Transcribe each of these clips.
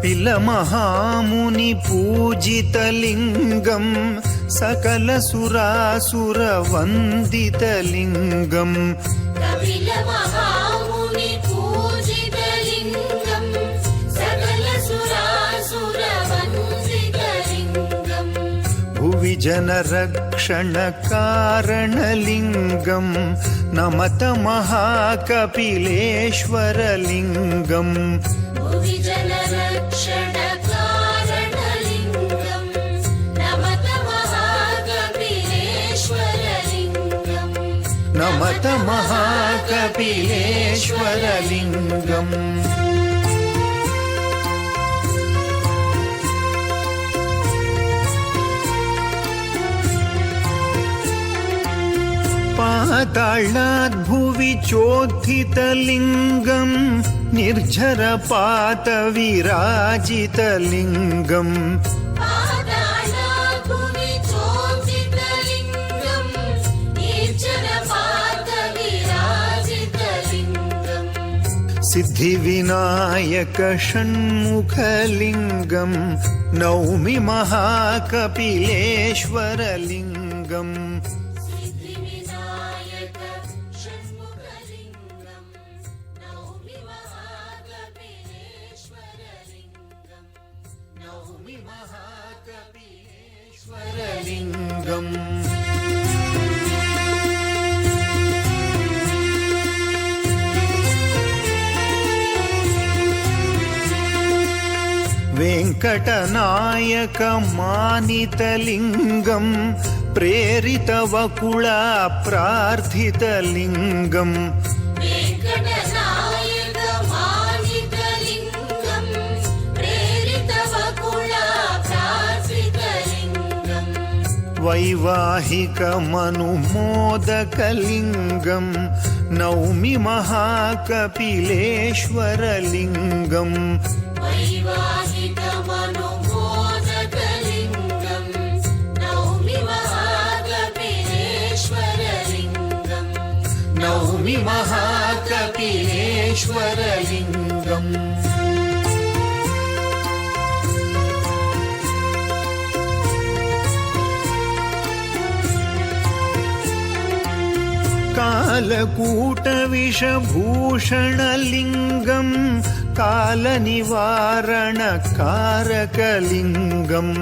कपिलमहामुनिपूजितलिङ्गं सकलसुरासुरवन्दितलिङ्गम् भुवि जनरक्षणकारणलिङ्गं नमत महाकपिलेश्वरलिङ्गम् नमत महाकपिलेश्वरलिङ्गम् पाताळात् भुवि चोत्थितलिङ्गं निर्झरपातविराजितलिङ्गम् सिद्धिविनायक षण्मुखलिङ्गं नौमि महाकपिलेश्वरलिङ्गम् वेङ्कटनायकमानितलिङ्गं प्रेरितवकुळाप्रार्थितलिङ्गम् वैवाहिकमनुमोदकलिङ्गं नौमि महाकपिलेश्वरलिङ्गम् नौमि महाकपिलेश्वरलिङ्गम् कालकूटविषभूषणलिङ्गं कालनिवारणकारकलिङ्गम्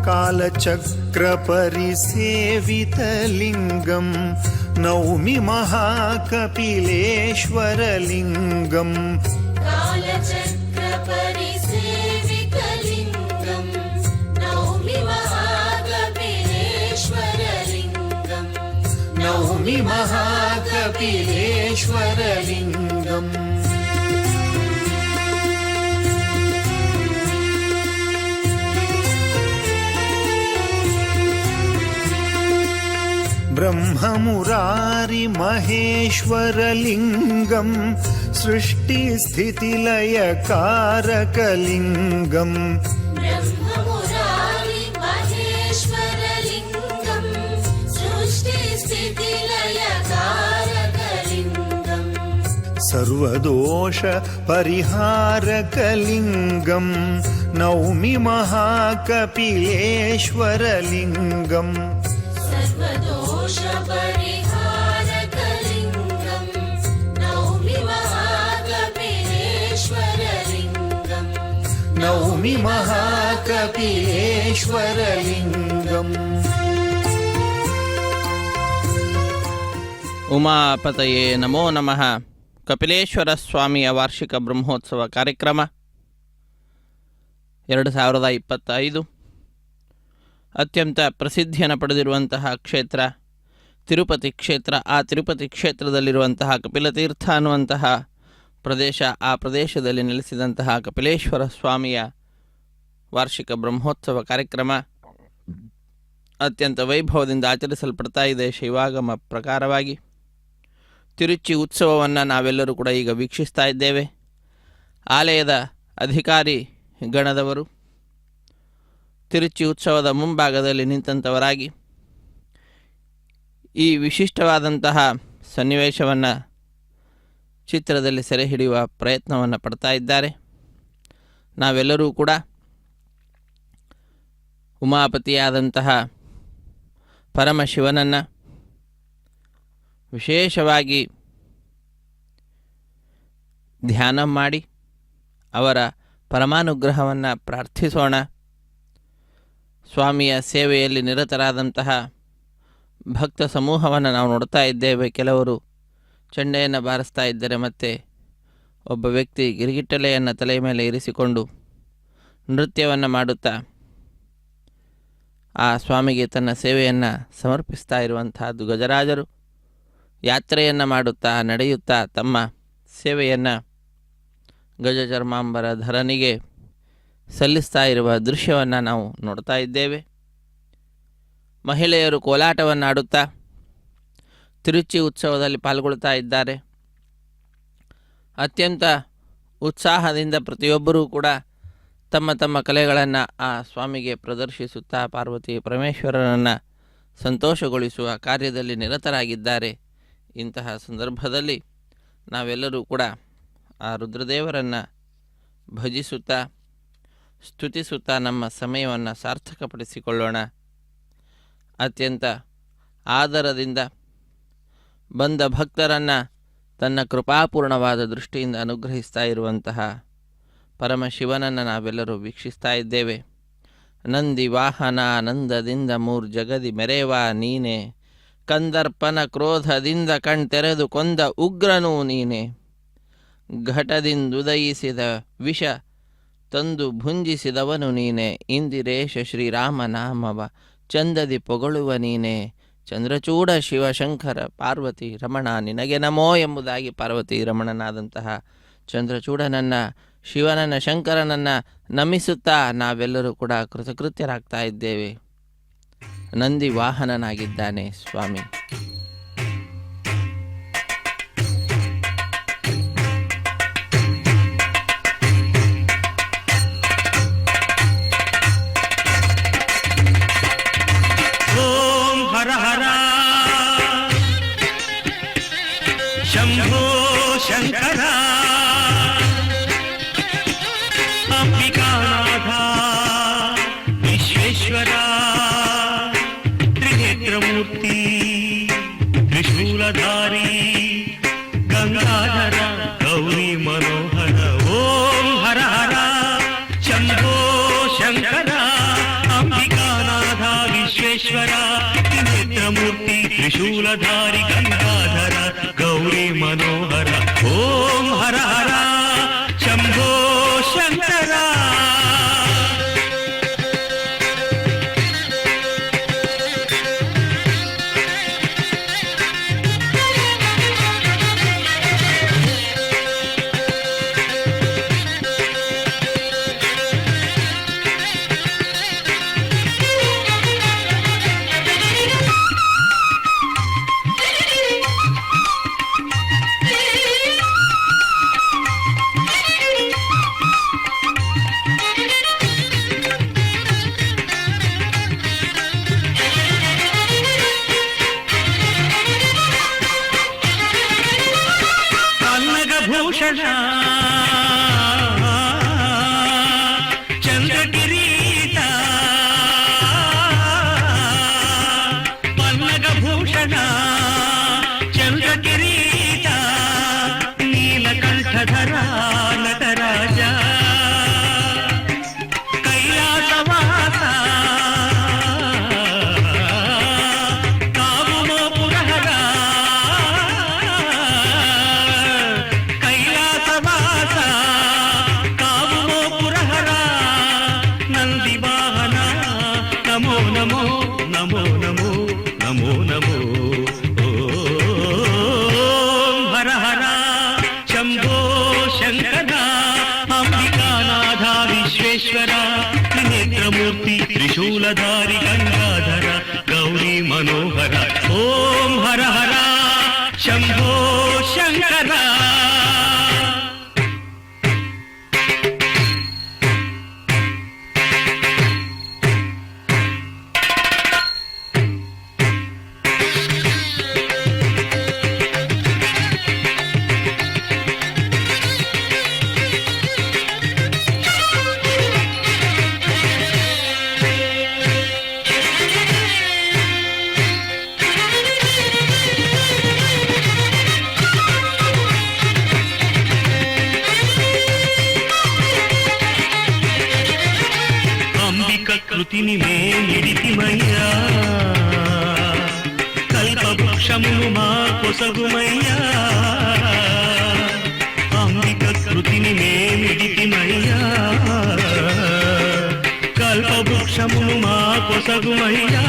कालचक्रपरिसेवितलिङ्गं नौमि महाकपिलेश्वरलिङ्गम् नौमि महाकपिलेश्वरलिङ्गम् ब्रह्ममुरारिमहेश्वरलिङ्गं सृष्टिस्थितिलयकारकलिङ्गम् सर्वदोषपरिहारकलिङ्गं नौमि महाकपिलेश्वरलिङ्गम् नौमि महाकपिलेश्वरलिङ्गम् ಉಮಾಪತಯೇ ನಮೋ ನಮಃ. ಕಪಿಲೇಶ್ವರ ಸ್ವಾಮಿಯ ವಾರ್ಷಿಕ ಬ್ರಹ್ಮೋತ್ಸವ ಕಾರ್ಯಕ್ರಮ 2025 ಅತ್ಯಂತ ಪ್ರಸಿದ್ಧಿಯನ್ನು ಪಡೆದಿರುವಂತಹ ಕ್ಷೇತ್ರ ತಿರುಪತಿ ಕ್ಷೇತ್ರ. ಆ ತಿರುಪತಿ ಕ್ಷೇತ್ರದಲ್ಲಿರುವಂತಹ ಕಪಿಲತೀರ್ಥ ಅನ್ನುವಂತಹ ಪ್ರದೇಶ, ಆ ಪ್ರದೇಶದಲ್ಲಿ ನೆಲೆಸಿದಂತಹ ಕಪಿಲೇಶ್ವರ ಸ್ವಾಮಿಯ ವಾರ್ಷಿಕ ಬ್ರಹ್ಮೋತ್ಸವ ಕಾರ್ಯಕ್ರಮ ಅತ್ಯಂತ ವೈಭವದಿಂದ ಆಚರಿಸಲ್ಪಡ್ತಾ ಇದೆ. ಶೈವಾಗಮ ಪ್ರಕಾರವಾಗಿ ತಿರುಚಿ ಉತ್ಸವವನ್ನು ನಾವೆಲ್ಲರೂ ಕೂಡ ಈಗ ವೀಕ್ಷಿಸ್ತಾ ಇದ್ದೇವೆ. ಆಲಯದ ಅಧಿಕಾರಿ ಗಣದವರು ತಿರುಚಿ ಉತ್ಸವದ ಮುಂಭಾಗದಲ್ಲಿ ನಿಂತಂಥವರಾಗಿ ಈ ವಿಶಿಷ್ಟವಾದಂತಹ ಸನ್ನಿವೇಶವನ್ನು ಚಿತ್ರದಲ್ಲಿ ಸೆರೆ ಹಿಡಿಯುವ ಪ್ರಯತ್ನವನ್ನು ಪಡ್ತಾ ಇದ್ದಾರೆ. ನಾವೆಲ್ಲರೂ ಕೂಡ ಉಮಾಪತಿಯಾದಂತಹ ಪರಮಶಿವನನ್ನು ವಿಶೇಷವಾಗಿ ಧ್ಯಾನ ಮಾಡಿ ಅವರ ಪರಮಾನುಗ್ರಹವನ್ನು ಪ್ರಾರ್ಥಿಸೋಣ. ಸ್ವಾಮಿಯ ಸೇವೆಯಲ್ಲಿ ನಿರತರಾದಂತಹ ಭಕ್ತ ಸಮೂಹವನ್ನು ನಾವು ನೋಡ್ತಾ ಇದ್ದೇವೆ. ಕೆಲವರು ಚಂಡೆಯನ್ನು ಬಾರಿಸ್ತಾ ಇದ್ದರೆ, ಮತ್ತು ಒಬ್ಬ ವ್ಯಕ್ತಿ ಗಿರಿಗಿಟ್ಟಲೆಯನ್ನು ತಲೆಯ ಮೇಲೆ ಇರಿಸಿಕೊಂಡು ನೃತ್ಯವನ್ನು ಮಾಡುತ್ತಾ ಆ ಸ್ವಾಮಿಗೆ ತನ್ನ ಸೇವೆಯನ್ನು ಸಮರ್ಪಿಸ್ತಾ ಇರುವಂತಹದ್ದು. ಗಜರಾಜರು ಯಾತ್ರೆಯನ್ನು ಮಾಡುತ್ತಾ ನಡೆಯುತ್ತಾ ತಮ್ಮ ಸೇವೆಯನ್ನು ಗಜಚರ್ಮಾಂಬರ ಧರನಿಗೆ ಸಲ್ಲಿಸ್ತಾ ಇರುವ ದೃಶ್ಯವನ್ನು ನಾವು ನೋಡ್ತಾ ಇದ್ದೇವೆ. ಮಹಿಳೆಯರು ಕೋಲಾಟವನ್ನು ಆಡುತ್ತಾ ತಿರುಚಿ ಉತ್ಸವದಲ್ಲಿ ಪಾಲ್ಗೊಳ್ತಾ ಇದ್ದಾರೆ. ಅತ್ಯಂತ ಉತ್ಸಾಹದಿಂದ ಪ್ರತಿಯೊಬ್ಬರೂ ಕೂಡ ತಮ್ಮ ತಮ್ಮ ಕಲೆಗಳನ್ನು ಆ ಸ್ವಾಮಿಗೆ ಪ್ರದರ್ಶಿಸುತ್ತಾ ಪಾರ್ವತಿ ಪರಮೇಶ್ವರನನ್ನು ಸಂತೋಷಗೊಳಿಸುವ ಕಾರ್ಯದಲ್ಲಿ ನಿರತರಾಗಿದ್ದಾರೆ. ಇಂತಹ ಸಂದರ್ಭದಲ್ಲಿ ನಾವೆಲ್ಲರೂ ಕೂಡ ಆ ರುದ್ರದೇವರನ್ನು ಭಜಿಸುತ್ತಾ ಸ್ತುತಿಸುತ್ತಾ ನಮ್ಮ ಸಮಯವನ್ನು ಸಾರ್ಥಕಪಡಿಸಿಕೊಳ್ಳೋಣ. ಅತ್ಯಂತ ಆದರದಿಂದ ಬಂದ ಭಕ್ತರನ್ನು ತನ್ನ ಕೃಪಾಪೂರ್ಣವಾದ ದೃಷ್ಟಿಯಿಂದ ಅನುಗ್ರಹಿಸ್ತಾ ಇರುವಂತಹ ಪರಮಶಿವನನ್ನು ನಾವೆಲ್ಲರೂ ವೀಕ್ಷಿಸ್ತಾ ಇದ್ದೇವೆ. ನಂದಿ ವಾಹನ ಆನಂದದಿಂದ ಜಗದಿ ಮೆರೆವ ನೀನೆ, ಕಂದರ್ಪನ ಕ್ರೋಧದಿಂದ ಕಣ್ತೆರೆದು ಕೊಂದ ಉಗ್ರನೂ ನೀನೆ, ಘಟದಿಂದುದಯಿಸಿದ ವಿಷ ತಂದು ಭುಂಜಿಸಿದವನು ನೀನೆ, ಇಂದಿರೇಶ ಶ್ರೀರಾಮನಾಮವ ಚಂದದಿ ಪೊಗಳುವ ನೀನೆ, ಚಂದ್ರಚೂಡ ಶಿವಶಂಕರ ಪಾರ್ವತಿ ರಮಣ ನಿನಗೆ ನಮೋ ಎಂಬುದಾಗಿ ಪಾರ್ವತಿ ರಮಣನಾದಂತಹ ಚಂದ್ರಚೂಡನನ್ನು, ಶಿವನನ್ನು, ಶಂಕರನನ್ನು ನಮಿಸುತ್ತಾ ನಾವೆಲ್ಲರೂ ಕೂಡ ಕೃತಕೃತ್ಯರಾಗ್ತಾ ಇದ್ದೇವೆ. ನಂದಿ ವಾಹನನಾಗಿದ್ದಾನೆ ಸ್ವಾಮಿ. ಹರ ಹರ ಶಂಭೋ ಶಂಕರ ಅಂಬಿಕಾನಾಥ ವಿಶ್ವೇಶ್ವರ ತ್ರಿನೇತ್ರಮೂರ್ತಿ ತ್ರಿಶೂಲಧಾರಿ ಗಂಗಾಧರ ಗೌರಿ ಮನೋಹರ. ಓಂ ಹರ ಹರ ಶಂಭೋ ಶಂಕರ ಅಂಬಿಕಾನಾಥ ವಿಶ್ವೇಶ್ವರ ಮೂರ್ತಿ ತ್ರಿಶೂಲಧಾರಿ ಗಂಗಾಧರ ಗೌರಿ ಮನೋಹರ. ಓಂ ಹರ ಹರ ಶಂಭೋ ಶಂಕರ. ಭೂಷಣ ಚಂದ್ರಕಿರೀಟ ಪನ್ನಗ ಭೂಷಣ ಚಂದ್ರಕಿರೀಟ ನೀಲಕಂಠಧರ ನಟರಾಜ ಕೈಲಾಸವಾಸ ತ್ರಿನೇತ್ರಮೂರ್ತಿ ತ್ರಿಶೂಲಧಾರಿ ಗಂಗಾಧರ ಗೌರಿ ಮನೋಹರ. ಓಂ ಹರ ಹರ ಶಂಭೋ ಶಂಕರ. కృతిని మేమిడితిమయ్యా కల్పవృక్షమును మా కొసగుమయ్యా అంబిక కృతిని మేమిడితిమయ్యా కల్పవృక్షమును మా కొసగుమయ్యా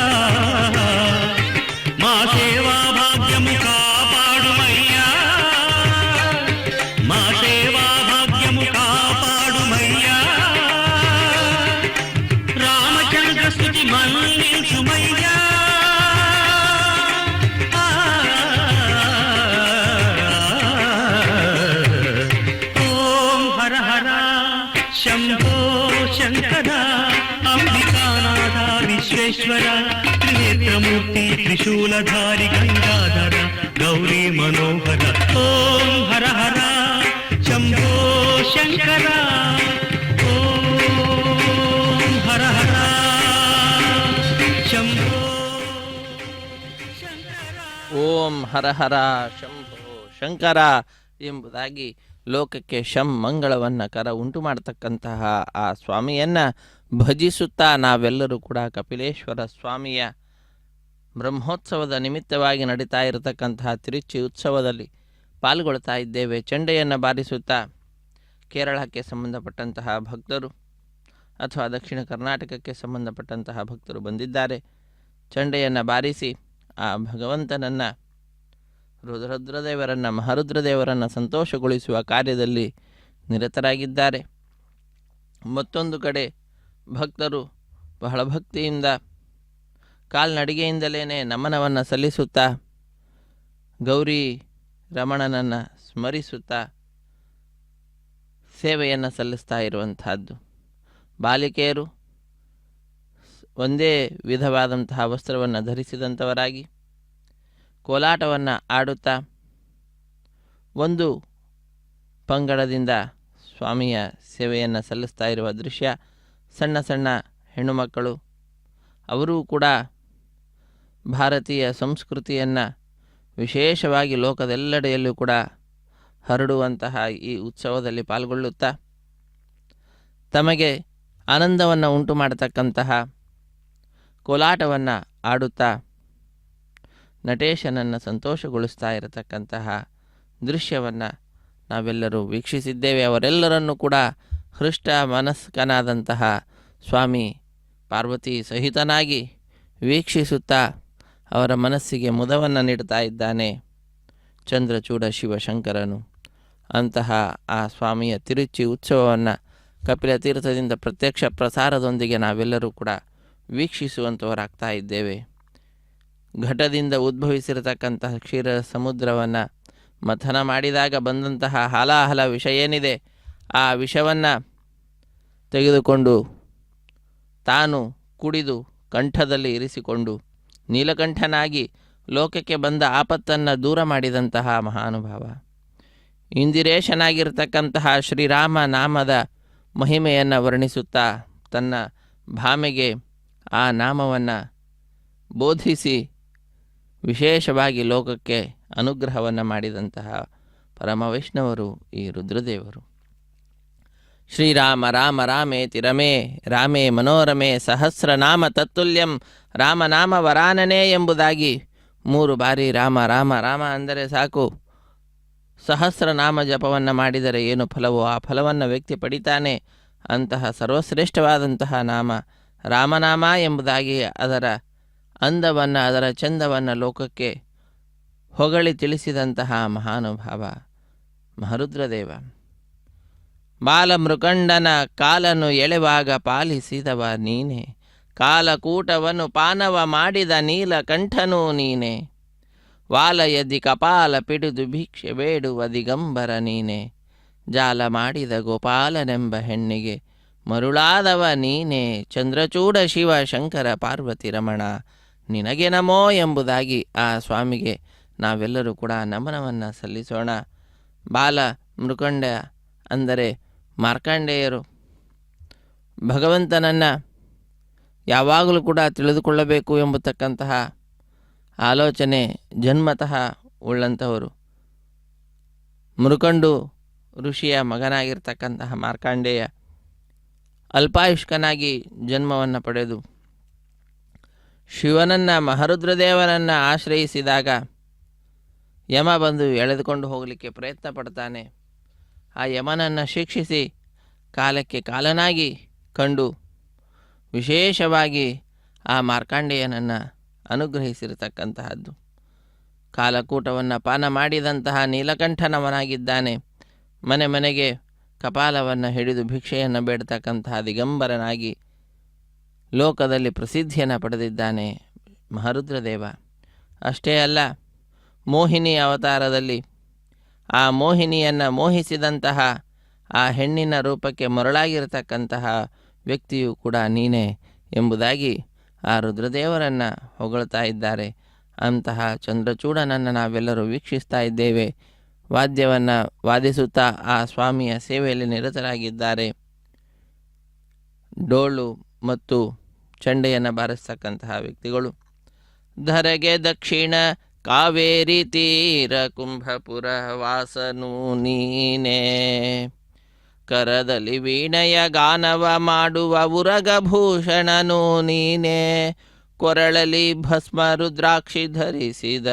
మా సేవా భాగ్యము కాపాడుమయ్యా మా సేవా భాగ్యము కాపాడుమయ్యా రామచంద్ర స్తుతి మన్నించుమయ్యా ఓం హర హర శంభో శంకర అంబికానాథ విశ్వేశ్వర త్రినేత్రమూర్తి త్రిశూలధారి గంగాధర గౌరీ మనోహర ఓం హర హర శంభో శంకర ఓం హర హర శంభో ಶಂಕರ ಓಂ ಹರ ಹರ ಶಂಭೋ ಶಂಕರ ಎಂಬುದಾಗಿ ಲೋಕಕ್ಕೆ ಶಂ ಮಂಗಳವನ್ನು ಕರ ಉಂಟು ಮಾಡತಕ್ಕಂತಹ ಆ ಸ್ವಾಮಿಯನ್ನು ಭಜಿಸುತ್ತಾ ನಾವೆಲ್ಲರೂ ಕೂಡ ಕಪಿಲೇಶ್ವರ ಸ್ವಾಮಿಯ ಬ್ರಹ್ಮೋತ್ಸವದ ನಿಮಿತ್ತವಾಗಿ ನಡೀತಾ ಇರತಕ್ಕಂತಹ ತಿರುಚಿ ಉತ್ಸವದಲ್ಲಿ ಪಾಲ್ಗೊಳ್ತಾ ಇದ್ದೇವೆ. ಚಂಡೆಯನ್ನು ಬಾರಿಸುತ್ತಾ ಕೇರಳಕ್ಕೆ ಸಂಬಂಧಪಟ್ಟಂತಹ ಭಕ್ತರು ಅಥವಾ ದಕ್ಷಿಣ ಕರ್ನಾಟಕಕ್ಕೆ ಸಂಬಂಧಪಟ್ಟಂತಹ ಭಕ್ತರು ಬಂದಿದ್ದಾರೆ. ಚಂಡೆಯನ್ನು ಬಾರಿಸಿ ಆ ಭಗವಂತನನ್ನು ರುದ್ರದೇವರನ್ನು ಮಹಾರುದ್ರದೇವರನ್ನು ಸಂತೋಷಗೊಳಿಸುವ ಕಾರ್ಯದಲ್ಲಿ ನಿರತರಾಗಿದ್ದಾರೆ. ಮತ್ತೊಂದು ಕಡೆ ಭಕ್ತರು ಬಹಳ ಭಕ್ತಿಯಿಂದ ಕಾಲ್ನಡಿಗೆಯಿಂದಲೇ ನಮನವನ್ನು ಸಲ್ಲಿಸುತ್ತಾ ಗೌರಿ ರಮಣನನ್ನು ಸ್ಮರಿಸುತ್ತಾ ಸೇವೆಯನ್ನು ಸಲ್ಲಿಸ್ತಾ ಇರುವಂತಹದ್ದು. ಬಾಲಿಕೆಯರು ಒಂದೇ ವಿಧವಾದಂತಹ ವಸ್ತ್ರವನ್ನು ಧರಿಸಿದಂಥವರಾಗಿ ಕೋಲಾಟವನ್ನು ಆಡುತ್ತಾ ಒಂದು ಪಂಗಡದಿಂದ ಸ್ವಾಮಿಯ ಸೇವೆಯನ್ನು ಸಲ್ಲಿಸ್ತಾ ಇರುವ ದೃಶ್ಯ. ಸಣ್ಣ ಸಣ್ಣ ಹೆಣ್ಣುಮಕ್ಕಳು ಅವರೂ ಕೂಡ ಭಾರತೀಯ ಸಂಸ್ಕೃತಿಯನ್ನು ವಿಶೇಷವಾಗಿ ಲೋಕದೆಲ್ಲೆಡೆಯಲ್ಲೂ ಕೂಡ ಹರಡುವಂತಹ ಈ ಉತ್ಸವದಲ್ಲಿ ಪಾಲ್ಗೊಳ್ಳುತ್ತಾ ತಮಗೆ ಆನಂದವನ್ನು ಉಂಟು ಮಾಡತಕ್ಕಂತಹ ಕೋಲಾಟವನ್ನು ಆಡುತ್ತಾ ನಟೇಶನನ್ನು ಸಂತೋಷಗೊಳಿಸ್ತಾ ಇರತಕ್ಕಂತಹ ದೃಶ್ಯವನ್ನು ನಾವೆಲ್ಲರೂ ವೀಕ್ಷಿಸಿದ್ದೇವೆ. ಅವರೆಲ್ಲರನ್ನೂ ಕೂಡ ಹೃಷ್ಟ ಮನಸ್ಕನಾದಂತಹ ಸ್ವಾಮಿ ಪಾರ್ವತಿ ಸಹಿತನಾಗಿ ವೀಕ್ಷಿಸುತ್ತಾ ಅವರ ಮನಸ್ಸಿಗೆ ಮುದವನ್ನು ನೀಡ್ತಾ ಇದ್ದಾನೆ ಚಂದ್ರಚೂಡ ಶಿವಶಂಕರನು. ಅಂತಹ ಆ ಸ್ವಾಮಿಯ ತಿರುಚಿ ಉತ್ಸವವನ್ನು ಕಪಿಲ ತೀರ್ಥದಿಂದ ಪ್ರತ್ಯಕ್ಷ ಪ್ರಸಾರದೊಂದಿಗೆ ನಾವೆಲ್ಲರೂ ಕೂಡ ವೀಕ್ಷಿಸುವಂಥವರಾಗ್ತಾ ಇದ್ದೇವೆ. ಘಟದಿಂದ ಉದ್ಭವಿಸಿರತಕ್ಕಂತಹ ಕ್ಷೀರ ಸಮುದ್ರವನ್ನು ಮಥನ ಮಾಡಿದಾಗ ಬಂದಂತಹ ಹಾಲಾಹಲ ವಿಷ ಏನಿದೆ, ಆ ವಿಷವನ್ನು ತೆಗೆದುಕೊಂಡು ತಾನು ಕುಡಿದು ಕಂಠದಲ್ಲಿ ಇರಿಸಿಕೊಂಡು ನೀಲಕಂಠನಾಗಿ ಲೋಕಕ್ಕೆ ಬಂದ ಆಪತ್ತನ್ನು ದೂರ ಮಾಡಿದಂತಹ ಮಹಾನುಭಾವ. ಇಂದಿರೇಶನಾಗಿರ್ತಕ್ಕಂತಹ ಶ್ರೀರಾಮ ನಾಮದ ಮಹಿಮೆಯನ್ನು ವರ್ಣಿಸುತ್ತಾ ತನ್ನ ಭಾಮೆಗೆ ಆ ನಾಮವನ್ನು ಬೋಧಿಸಿ ವಿಶೇಷವಾಗಿ ಲೋಕಕ್ಕೆ ಅನುಗ್ರಹವನ್ನು ಮಾಡಿದಂತಹ ಪರಮವೈಷ್ಣವರು ಈ ರುದ್ರದೇವರು. ಶ್ರೀರಾಮ ರಾಮ ರಾಮೇತಿ ರಮೇ ರಾಮೇ ಮನೋರಮೆ ಸಹಸ್ರನಾಮ ತತ್ತುಲ್ಯಂ ರಾಮನಾಮ ವರಾನನೆ ಎಂಬುದಾಗಿ 3 ಬಾರಿ ರಾಮ ರಾಮ ರಾಮ ಅಂದರೆ ಸಾಕು. ಸಹಸ್ರನಾಮ ಜಪವನ್ನು ಮಾಡಿದರೆ ಏನು ಫಲವೋ ಆ ಫಲವನ್ನು ವ್ಯಕ್ತಿ ಪಡಿತಾನೆ. ಅಂತಹ ಸರ್ವಶ್ರೇಷ್ಠವಾದಂತಹ ನಾಮ ರಾಮನಾಮ ಎಂಬುದಾಗಿ ಅದರ ಅಂದವನ್ನು ಅದರ ಚಂದವನ್ನು ಲೋಕಕ್ಕೆ ಹೊಗಳಿ ತಿಳಿಸಿದಂತಹ ಮಹಾನುಭಾವ ಮಹಾರುದ್ರದೇವ. ಬಾಲಮೃಕಂಡನ ಕಾಲನು ಎಳೆವಾಗ ಪಾಲಿಸಿದವ ನೀನೆ, ಕಾಲಕೂಟವನ್ನು ಪಾನವ ಮಾಡಿದ ನೀಲಕಂಠನೂ ನೀನೆ, ವಾಲಯದಿ ಕಪಾಲ ಪಿಡಿದು ಭಿಕ್ಷೆ ಬೇಡುವ ದಿಗಂಬರ ನೀನೆ, ಜಾಲ ಮಾಡಿದ ಗೋಪಾಲನೆಂಬ ಹೆಣ್ಣಿಗೆ ಮರುಳಾದವ ನೀನೆ, ಚಂದ್ರಚೂಡ ಶಿವ ಶಂಕರ ಪಾರ್ವತಿ ರಮಣ ನಿನಗೆ ನಮೋ ಎಂಬುದಾಗಿ ಆ ಸ್ವಾಮಿಗೆ ನಾವೆಲ್ಲರೂ ಕೂಡ ನಮನವನ್ನು ಸಲ್ಲಿಸೋಣ. ಬಾಲ ಮೃಕಂಡ ಅಂದರೆ ಮಾರ್ಕಂಡೇಯರು ಭಗವಂತನನ್ನು ಯಾವಾಗಲೂ ಕೂಡ ತಿಳಿದುಕೊಳ್ಳಬೇಕು ಎಂಬತಕ್ಕಂತಹ ಆಲೋಚನೆ ಜನ್ಮತಃ ಉಳ್ಳಂಥವರು. ಮೃಕಂಡು ಋಷಿಯ ಮಗನಾಗಿರ್ತಕ್ಕಂತಹ ಮಾರ್ಕಂಡೇಯ ಅಲ್ಪಾಯುಷ್ಕನಾಗಿ ಜನ್ಮವನ್ನು ಪಡೆದು ಶಿವನನ್ನು ಮಹರುದ್ರದೇವನನ್ನು ಆಶ್ರಯಿಸಿದಾಗ ಯಮ ಬಂದು ಎಳೆದುಕೊಂಡು ಹೋಗಲಿಕ್ಕೆ ಪ್ರಯತ್ನ ಪಡ್ತಾನೆ. ಆ ಯಮನನ್ನು ಶಿಕ್ಷಿಸಿ ಕಾಲಕ್ಕೆ ಕಾಲನಾಗಿ ಕಂಡು ವಿಶೇಷವಾಗಿ ಆ ಮಾರ್ಕಾಂಡೇಯನನ್ನು ಅನುಗ್ರಹಿಸಿರತಕ್ಕಂತಹದ್ದು. ಕಾಲಕೂಟವನ್ನು ಪಾನ ಮಾಡಿದಂತಹ ನೀಲಕಂಠನವನಾಗಿದ್ದಾನೆ. ಮನೆ ಮನೆಗೆ ಕಪಾಲವನ್ನು ಹಿಡಿದು ಭಿಕ್ಷೆಯನ್ನು ಬೇಡತಕ್ಕಂತಹ ದಿಗಂಬರನಾಗಿ ಲೋಕದಲ್ಲಿ ಪ್ರಸಿದ್ಧಿಯನ್ನು ಪಡೆದಿದ್ದಾನೆ ಮಹರುದ್ರದೇವ. ಅಷ್ಟೇ ಅಲ್ಲ, ಮೋಹಿನಿ ಅವತಾರದಲ್ಲಿ ಆ ಮೋಹಿನಿಯನ್ನು ಮೋಹಿಸಿದಂತಹ ಆ ಹೆಣ್ಣಿನ ರೂಪಕ್ಕೆ ಮರಳಾಗಿರತಕ್ಕಂತಹ ವ್ಯಕ್ತಿಯು ಕೂಡ ನೀನೇ ಎಂಬುದಾಗಿ ಆ ರುದ್ರದೇವರನ್ನು ಹೊಗಳ್ತಾ ಇದ್ದಾರೆ. ಅಂತಹ ಚಂದ್ರಚೂಡನನ್ನು ನಾವೆಲ್ಲರೂ ವೀಕ್ಷಿಸ್ತಾ ಇದ್ದೇವೆ. ವಾದ್ಯವನ್ನು ವಾದಿಸುತ್ತಾ ಆ ಸ್ವಾಮಿಯ ಸೇವೆಯಲ್ಲಿ ನಿರತರಾಗಿದ್ದಾರೆ. ಡೋಳು ಮತ್ತು ಚಂಡೆಯನ್ನು ಬಾರಿಸ್ತಕ್ಕಂತಹ ವ್ಯಕ್ತಿಗಳು. ಧರೆಗೆ ದಕ್ಷಿಣ ಕಾವೇರಿ ತೀರ ಕುಂಭಪುರ ವಾಸನು ನೀನೇ, ಕರದಲ್ಲಿ ವೀಣೆಯ ಗಾನವ ಮಾಡುವ ಉರಗಭೂಷಣನು ನೀನೇ, ಕೊರಳಲಿ ಭಸ್ಮ ರುದ್ರಾಕ್ಷಿ ಧರಿಸಿದ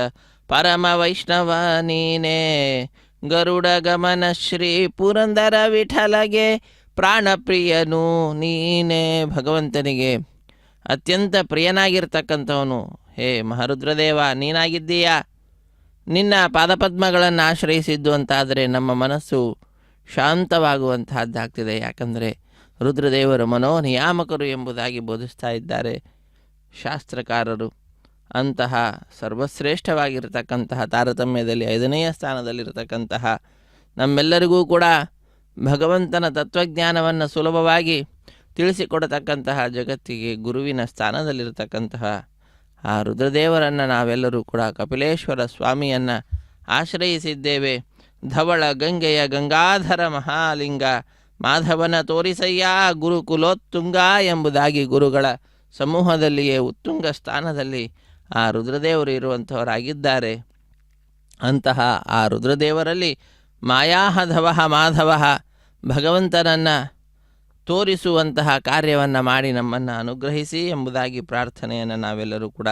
ಪರಮ ವೈಷ್ಣವ ನೀನೇ, ಗರುಡ ಗಮನ ಶ್ರೀ ಪುರಂದರ ವಿಠಲಗೆ ಪ್ರಾಣಪ್ರಿಯನು ನೀನೇ. ಭಗವಂತನಿಗೆ ಅತ್ಯಂತ ಪ್ರಿಯನಾಗಿರ್ತಕ್ಕಂಥವನು ಹೇ ಮಹರುದ್ರದೇವ ನೀನಾಗಿದ್ದೀಯಾ. ನಿನ್ನ ಪಾದಪದ್ಮಗಳನ್ನು ಆಶ್ರಯಿಸಿದ್ದು ಅಂತಾದರೆ ನಮ್ಮ ಮನಸ್ಸು ಶಾಂತವಾಗುವಂತಹದ್ದಾಗ್ತಿದೆ. ಯಾಕಂದರೆ ರುದ್ರದೇವರು ಮನೋನಿಯಾಮಕರು ಎಂಬುದಾಗಿ ಬೋಧಿಸ್ತಾ ಇದ್ದಾರೆ ಶಾಸ್ತ್ರಕಾರರು. ಅಂತಹ ಸರ್ವಶ್ರೇಷ್ಠವಾಗಿರತಕ್ಕಂತಹ ತಾರತಮ್ಯದಲ್ಲಿ 5ನೇ ಸ್ಥಾನದಲ್ಲಿರತಕ್ಕಂತಹ ನಮ್ಮೆಲ್ಲರಿಗೂ ಕೂಡ ಭಗವಂತನ ತತ್ವಜ್ಞಾನವನ್ನು ಸುಲಭವಾಗಿ ತಿಳಿಸಿಕೊಡತಕ್ಕಂತಹ ಜಗತ್ತಿಗೆ ಗುರುವಿನ ಸ್ಥಾನದಲ್ಲಿರತಕ್ಕಂತಹ ಆ ರುದ್ರದೇವರನ್ನು ನಾವೆಲ್ಲರೂ ಕೂಡ ಕಪಿಲೇಶ್ವರ ಸ್ವಾಮಿಯನ್ನು ಆಶ್ರಯಿಸಿದ್ದೇವೆ. ಧವಳ ಗಂಗೆಯ ಗಂಗಾಧರ ಮಹಾಲಿಂಗ ಮಾಧವನ ತೋರಿಸಯ್ಯ ಗುರುಕುಲೋತ್ತುಂಗ ಎಂಬುದಾಗಿ ಗುರುಗಳ ಸಮೂಹದಲ್ಲಿಯೇ ಉತ್ತುಂಗ ಸ್ಥಾನದಲ್ಲಿ ಆ ರುದ್ರದೇವರು ಇರುವಂಥವರಾಗಿದ್ದಾರೆ. ಅಂತಹ ಆ ರುದ್ರದೇವರಲ್ಲಿ ಮಾಯಾಹಧವ ಮಾಧವ ಭಗವಂತನನ್ನು ತೋರಿಸುವಂತಹ ಕಾರ್ಯವನ್ನು ಮಾಡಿ ನಮ್ಮನ್ನು ಅನುಗ್ರಹಿಸಿ ಎಂಬುದಾಗಿ ಪ್ರಾರ್ಥನೆಯನ್ನು ನಾವೆಲ್ಲರೂ ಕೂಡ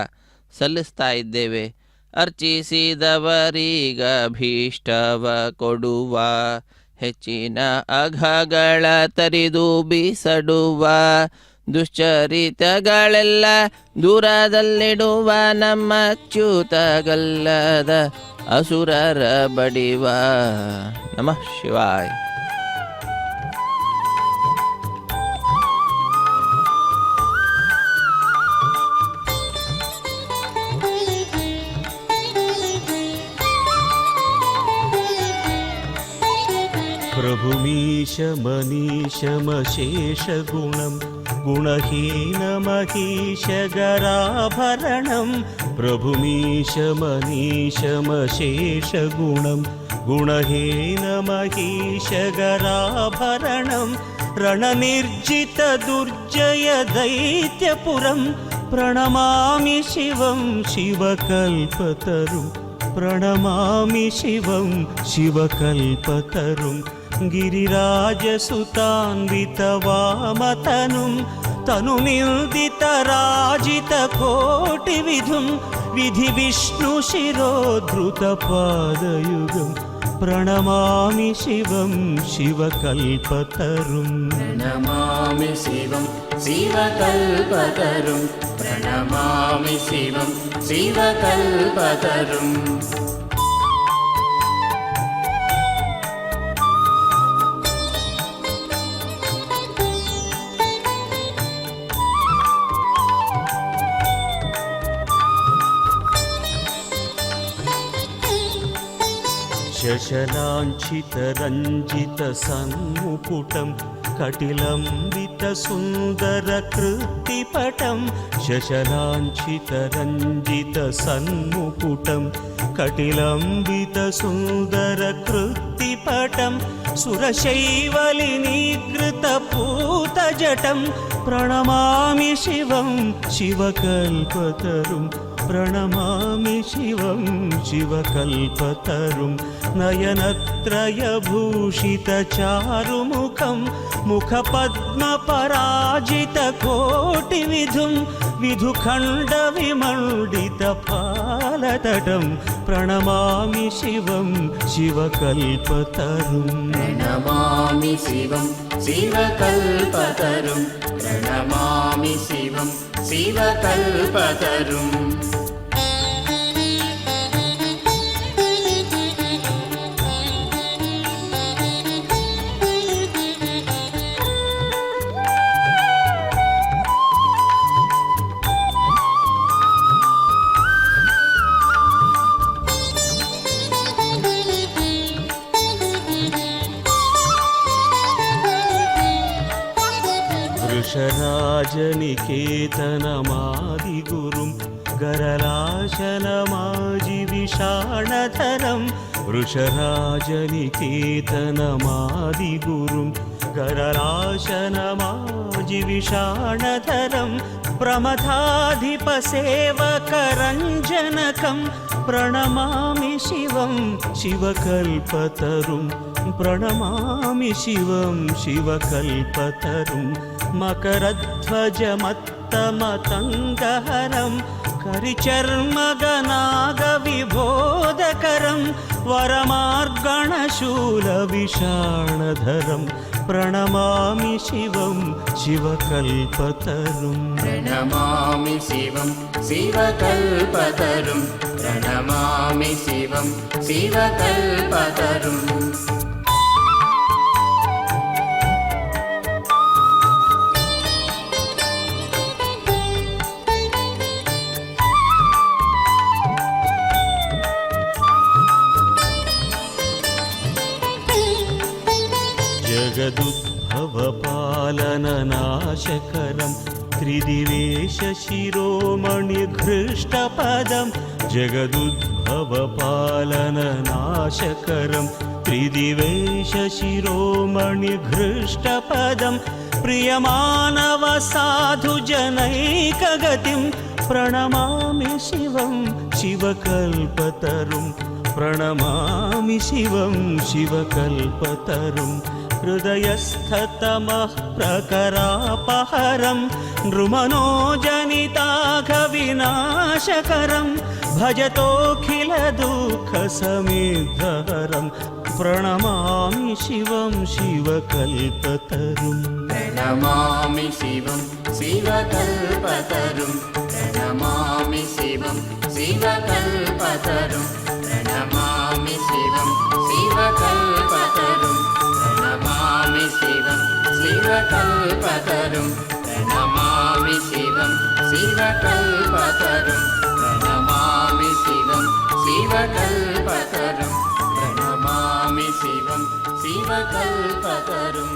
ಸಲ್ಲಿಸ್ತಾ ಇದ್ದೇವೆ. ಅರ್ಚಿಸಿದವರೀಗ ಭೀಷ್ಟವ ಕೊಡುವ, ಹೆಚ್ಚಿನ ಅಘಗಳ ತರಿದು ಬೀಸಡುವ, ದುಶ್ಚರಿತಗಳೆಲ್ಲ ದೂರದಲ್ಲಿಡುವ, ನಮ್ಮ ಚ್ಯುತಗಲ್ಲದ ಅಸುರರ ಬಡಿವ. ನಮಃ ಶಿವಾಯ. प्रभुमीशमनीशमशेषगुणं गुणहीनमहीशगराभरणं, प्रभुमीशमनीशमशेषगुणं गुणहीनमहीशगराभरणं, रणनिर्जितदुर्जयदैत्यपुरं प्रणमामि शिवं शिवकल्पतरुं, प्रणमामि शिवं शिवकल्पतरुं, गिरिराजसुतान्वितवामतनुं तनुनिर्दितराजितकोटिविधुं, विधिविष्णुशिरोद्धृतपादयुगं, प्रणमामि शिवं शिवकल्पतरुं, प्रणमामि शिवं शिवकल्पतरुं, प्रणमामि शिवं शिवकल्पतरुं. शशलाञ्छितरञ्जितसन्मुकुटं कटिलम्बितसुन्दरकृत्तिपटं, शशलाञ्छितरञ्जितसन्मुकुटं कटिलम्बितसुन्दरकृत्तिपटं, सुरशैवलिनीकृतपूतजटं, प्रणमामि शिवं शिवकल्पतरुं, प्रणमामि शिवं शिवकल्पतरुं नयनत्रयभूषितचारुमुखं मुखपद्मपराजितकोटिविधुं विधुखण्डविमण्डितफालतटं प्रणमामि शिवं शिवकल्पतरुं प्रणमामि शिवं शिवकल्पतरुं प्रणमामि शिवं शिवकल्पतरुं वृषराजनिकेतनमादिगुरुं गरलाशनमाजिविषाणधरं वृषराजनिकेतनमादिगुरुं गरलाशनमाजिविषाणधरं प्रमथाधिपसेवकरञ्जनकं प्रणमामि शिवं शिवकल्पतरुं प्रणमामि शिवं शिवकल्पतरुं मकरध्वजमत्तमतङ्गहरं करिचर्मगनागविबोधकरं वरमार्गणशूलविषाणधरं प्रणमामि शिवं शिवकल्पतरुं प्रणमामि शिवं शिवकल्पतरुं प्रणमामि शिवं शिवकल्पतरुं जगदुद्भवपालननाशकरं त्रिदिवेशशिरोमणिघृष्टपदं जगदुद्भवपालननाशकरं त्रिदिवेशशिरोमणिघृष्टपदं प्रियमानवसाधुजनैकगतिं प्रणमामि शिवं शिवकल्पतरुं प्रणमामि शिवं शिवकल्पतरुं हृदयस्थतमः प्रकरापहरं नृमनोजनिताघविनाशकरं भजतोऽखिलदुःखसमिद्धहरं प्रणमामि शिवं शिवकल्पतरुं प्रणमामि शिवं शिवकल्पतरुं प्रणमामि शिवं शिवकल्पतरुं प्रणमामि शिवं शिवकल्पतरुं प्रणमामि शिवं शिवकल्पतरुं प्रणमामि शिवं शिवकल्पतरुं प्रणमामि शिवं शिवकल्पतरुं प्रणमामि शिवं शिवकल्पतरुं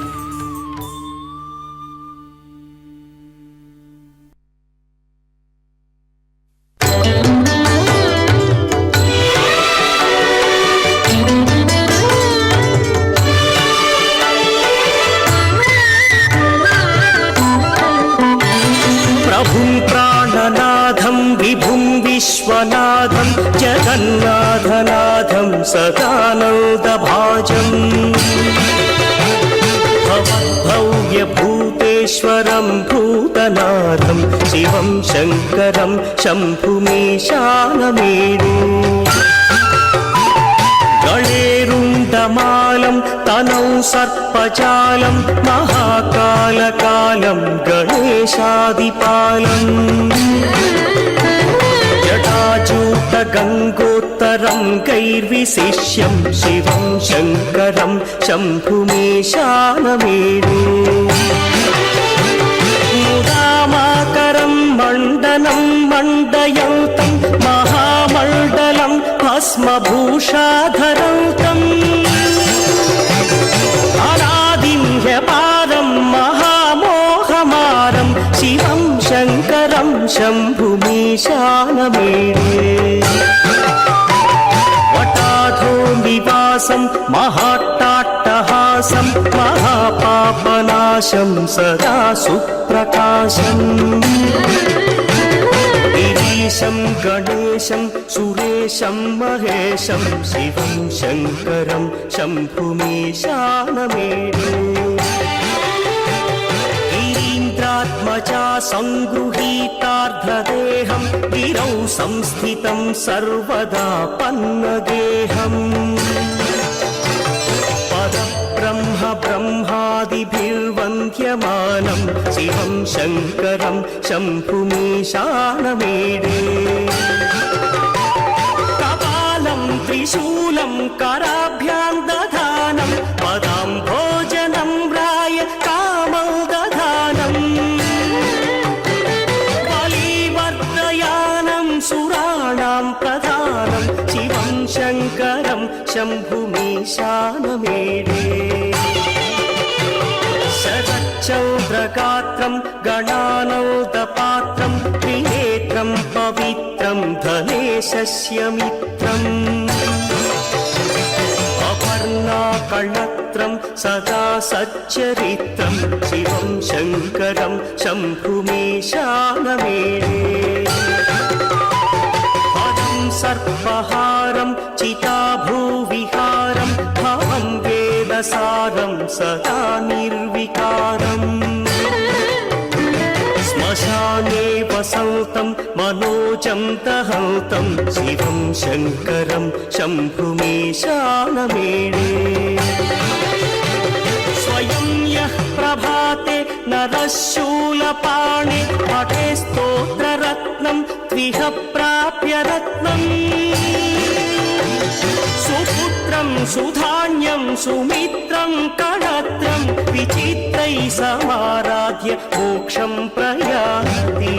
विभुं विश्वनाथं जगन्नाथनाथं सदानन्दभाजम् भव्यभूतेश्वरं भूतनाथं शिवं शङ्करं शम्भुमीशानमेरु गणेरुण्डमालं तनौ सर्पजालं महाकालकालं गणेशादिपालम् जटाजूटगङ्गोत्तरं गैर्विशिष्यं शिवं शङ्करं शम्भुमीशानमेरु मुदामाकरं मण्डनं मण्डयन्तं महामण्डलं भस्मभूषाधरन्तम् अनादिं ह्यपारं महामोहमारं शिवं शङ्करं शम्भुमीशानमेरु वटाधो निवासं महाट्टाट्टहासं महापापनाशं सदा सुप्रकाशम् गिरीशं गणेशं सुरेशं महेशं शिवं शङ्करं शम्भुमीशानमेडे गिरीन्द्रात्मजा सङ्गृहीतार्धदेहं गिरौ संस्थितं सर्वदा पन्नगेहम् पदब्रह्म ब्रह्मादिभिर्वन्द्यमानं शिवं शङ्करं शम्भुमीशानमेडे कपालं त्रिशूलं कराभ्यां दधानं पदाम्भोजनं राय कामं दधानम् बलिवर्धयानं सुराणां प्रधानं शिवं शङ्करं शम्भुमीशानमेडे शरच्चन्द्रगात्रं गणानौदपात्रं त्रिनेत्रं पवित्रं धनेशस्य मित्रम् अपर्णाकर्णत्रं सदा सच्चरित्रं शिवं शङ्करं शम्भुमीशानमेडे पदं सर्पहारं चिताभूविहारं भवं वेदसारं सदा निर्विकारम् श्मशाने वसन्तं मनोजं दहन्तं शिवं शङ्करं शम्भुमीशानमेडे स्वयं यः प्रभाते नरः शूलपाणे पठे स्तोत्ररत्नं त्विह प्राप्य रत्नम् सुपुत्रं सुधान्यं सुमित्रं कणत्रं विचित्रैः समाराध्य मोक्षं प्रयाति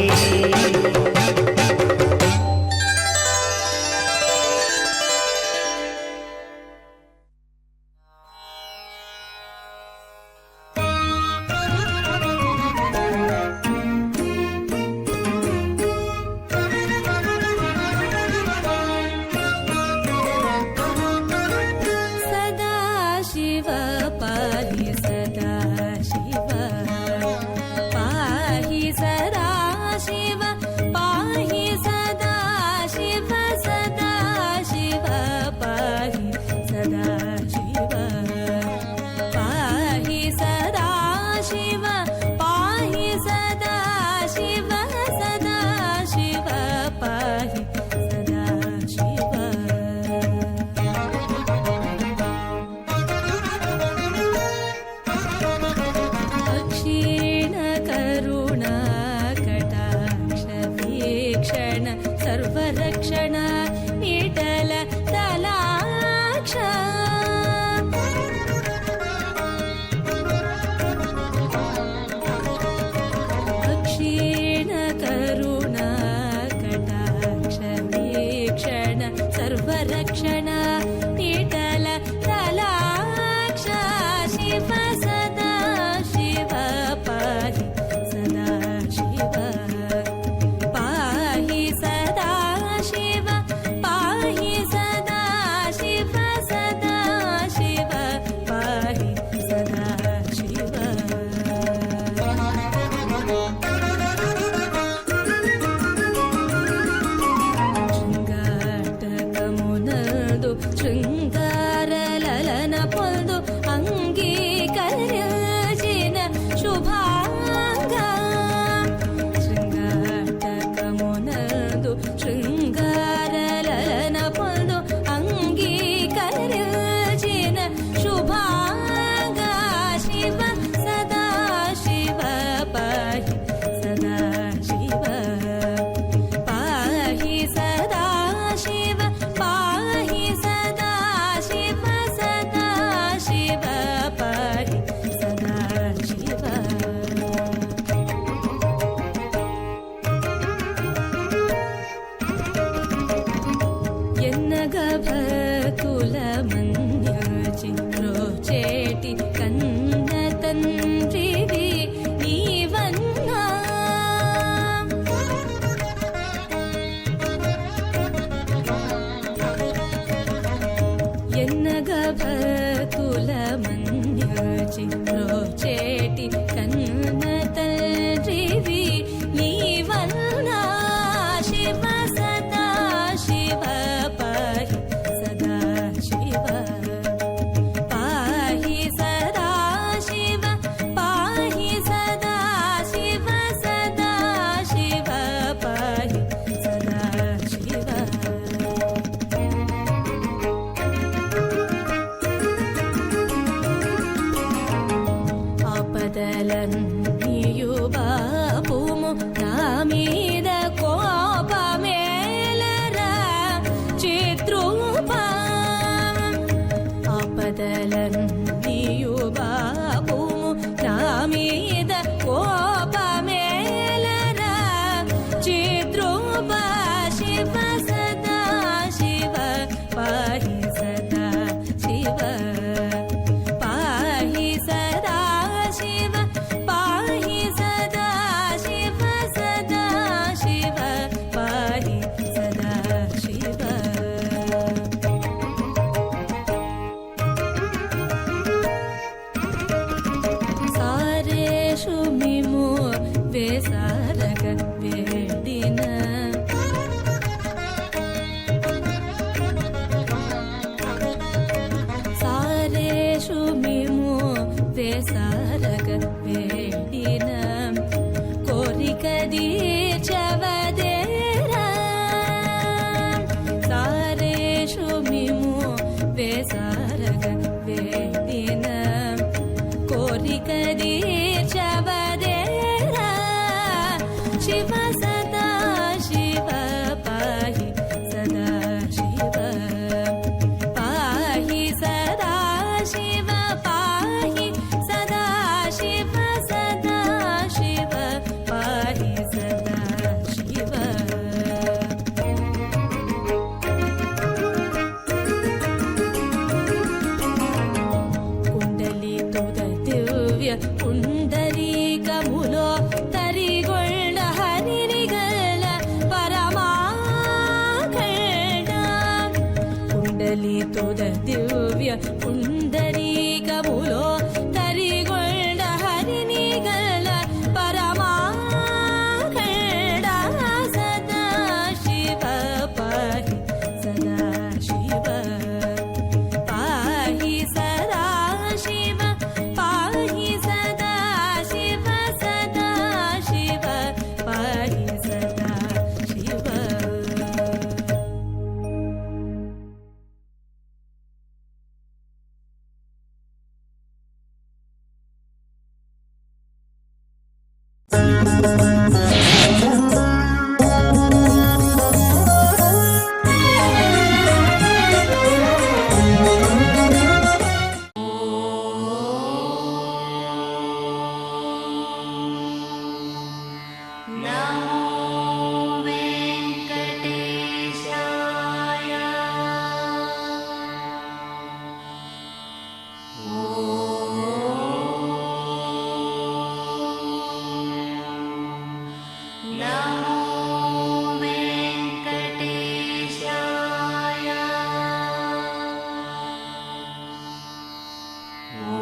ఆపదలన్నీయు బాపుము నా మీద కోపమేలరా చిత్రూపా ఆపదలన్నీయు బాపుము నా మీద కోపమేలరా చిత్రూపా శివ సదా శివ పాహి సదా శివ పాహి సదా శివ పాహి సదా శివ సదా శివ పాహి సదా శివ సారేషు మిము వేసారగ వేడిన సారేషు మిము వేసారగ వేడిన కోరిక దీర్చవదేరా సారేషు మిము వేసారగ వేడిన కోరిక దీర్చవదేరా శివ సదా శివ పాహి సదా శివ పాహి సదా శివ పాహి సదా శివ సదా శివ పాహి సదా శివ కుండలి తుద దివ్య పుండరీకములో తరిగొళ్ళ హరినిగల పరమాఖండ కుండలి తుద దివ్య పుండరీకములో తరిగొళ్ళ హరినిగల పరమాఖండ సదా శివ పాహి సదా శివ పాహి సదా శివ పాహి సదా శివ సదా శివ పాహి సదా శివ ఓ